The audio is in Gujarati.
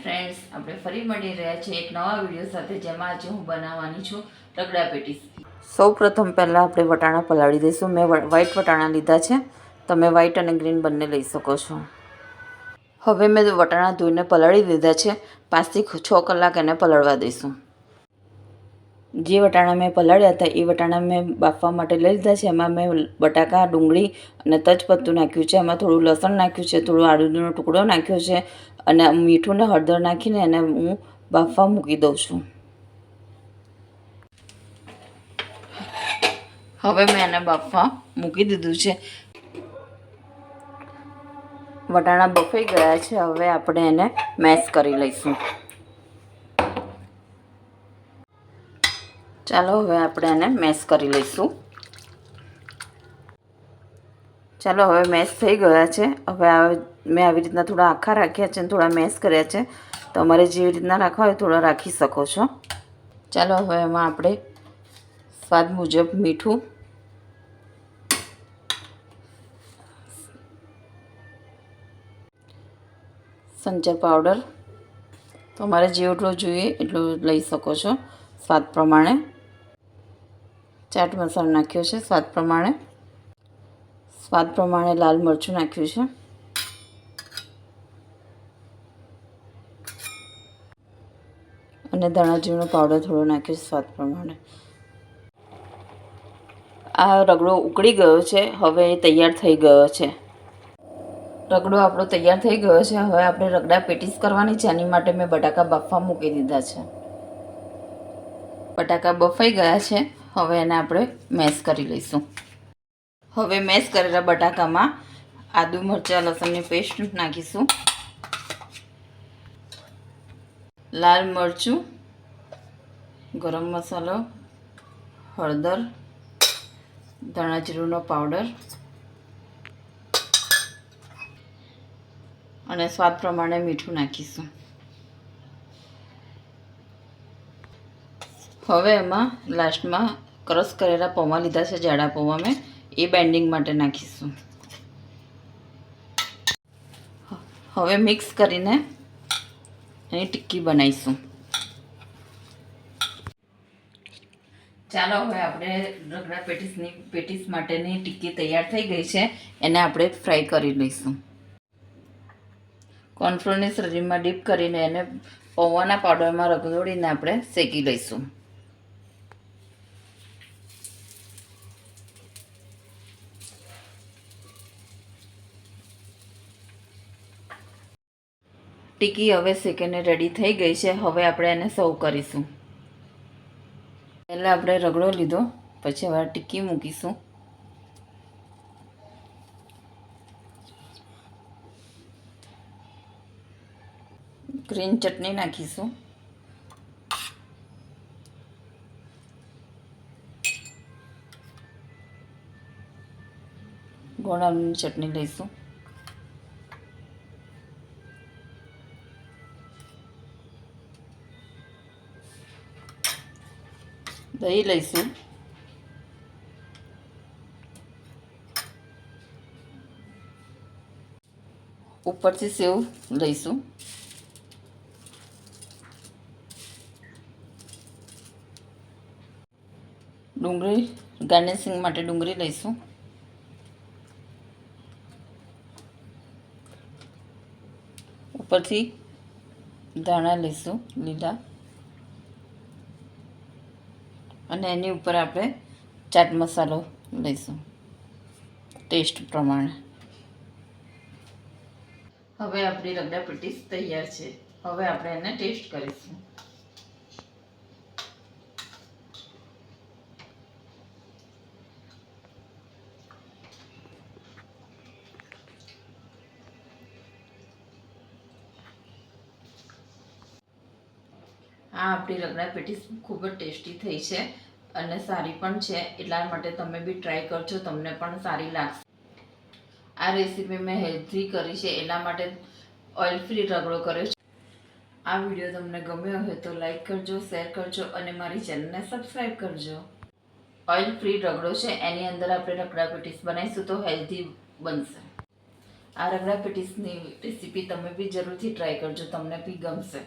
ફ્રેન્ડ્સ, આપણે ફરી મળી રહ્યા છીએ એક નવા વિડીયો સાથે, જેમાં આજે હું બનાવવાની છું રગડા પેટીસ. સૌપ્રથમ પહેલાં આપણે વટાણા પલાળી દઈશું. મેં વ્હાઈટ વટાણા લીધા છે. તમે વ્હાઈટ અને ગ્રીન બંને લઈ શકો છો. હવે મેં વટાણા ધોઈને પલાળી લીધા છે. 5 થી 6 કલાક એને પલળવા દઈશું. જે વટાણા મેં પલાળ્યા હતા એ વટાણા મેં બાફવા માટે લઈ લીધા છે. એમાં મેં બટાકા, ડુંગળી અને તજપત્તું નાખ્યું છે. એમાં થોડું લસણ નાખ્યું છે, થોડું આદુનો ટુકડો નાખ્યો છે અને મીઠું ને હળદર નાખીને એને હું બાફવા મૂકી દઉં છું. હવે મેં એને બાફવા મૂકી દીધું છે. વટાણા બફાઈ ગયા છે. હવે આપણે એને મેશ કરી લઈશું. ચાલો હવે આપણે એને મેશ કરી લઈશું. ચાલો હવે મેશ થઈ ગયા છે. હવે મેં આવી રીતના થોડા આખા રાખ્યા છે અને થોડા મેશ કર્યા છે. તમારે જેવી રીતના રાખવા હોય થોડા રાખી શકો છો. ચાલો હવે એમાં આપણે સ્વાદ મુજબ મીઠું, સંચર પાવડર, તમારે જેટલો જોઈએ એટલું લઈ શકો છો સ્વાદ પ્રમાણે. ચાટ મસાલો નાખ્યો છે સ્વાદ પ્રમાણે. સ્વાદ પ્રમાણે લાલ મરચું નાખ્યું છે. અને ધાણા જીરુંનો પાવડર થોડો નાખ્યો છે સ્વાદ પ્રમાણે. આ રગડો ઉકળી ગયો છે. હવે એ તૈયાર થઈ ગયો છે. રગડો આપણો તૈયાર થઈ ગયો છે. હવે આપણે રગડા પેટીસ કરવાની છે. એની માટે મેં બટાકા બાફવા મૂકી દીધા છે. બટાકા બફાઈ ગયા છે. હવે એને આપણે મેશ કરી લઈશું. હવે મેશ કરેલા બટાકામાં આદુ, મરચાં, લસણની પેસ્ટ નાખીશું. લાલ મરચું, ગરમ મસાલો, હળદર, ધાણા જીરુંનો પાવડર અને સ્વાદ પ્રમાણે મીઠું નાખીશું. હવે એમાં લાસ્ટમાં ક્રશ કરેલા પૌવા લીધા છે, જાડા પૌવા મેં, એ બાઇન્ડિંગ માટે નાખીશું. હવે મિક્સ કરીને એની ટિક્કી બનાવીશું. ચાલો હવે આપણે રગડા પેટીસ માટેની ટિક્કી તૈયાર થઈ ગઈ છે. એને આપણે ફ્રાય કરી લઈશું. કોર્નફ્લોરની સ્લરીમાં ડીપ કરીને એને પૌવાના પાવડરમાં રગદોળીને આપણે શેકી લઈશું. ટિક્કી હવે શેકીને રેડી થઈ ગઈ છે. હવે આપણે એને સર્વ કરીશું. પહેલાં આપણે રગડો લીધો, પછી હવે ટિક્કી મૂકીશું. ગ્રીન ચટણી નાખીશું. ગોળ આમલીની ચટણી લઈશું. દહીં લઈશું. ઉપરથી સેવ લઈશું. ડુંગળી ગાર્નિશિંગ માટે ડુંગળી લઈશું. ઉપરથી ધાણા લઈશું લીલા. અને એની ઉપર આપણે ચાટ મસાલો લઈશું ટેસ્ટ પ્રમાણે. હવે આપણી રગડા પેટીસ તૈયાર છે. હવે આપણે એને ટેસ્ટ કરીશું. આ આપણી રગડા પેટીસ ખૂબ જ ટેસ્ટી થઈ છે અને સારી પણ છે. એટલા માટે તમે બી ટ્રાય કરજો, તમને પણ સારી લાગશે. આ રેસીપી મેં હેલ્ધી કરી છે, એટલા માટે ઓઇલ ફ્રી રગડો કર્યો છે. આ વિડીયો તમને ગમ્યો હોય તો લાઈક કરજો, શેર કરજો અને મારી ચેનલને સબસ્ક્રાઈબ કરજો. ઓઇલ ફ્રી રગડો છે, એની અંદર આપણે રગડા પેટીસ બનાવીશું તો હેલ્ધી બનશે. આ રગડા પેટીસની રેસીપી તમે બી જરૂરથી ટ્રાય કરજો, તમને બી ગમશે.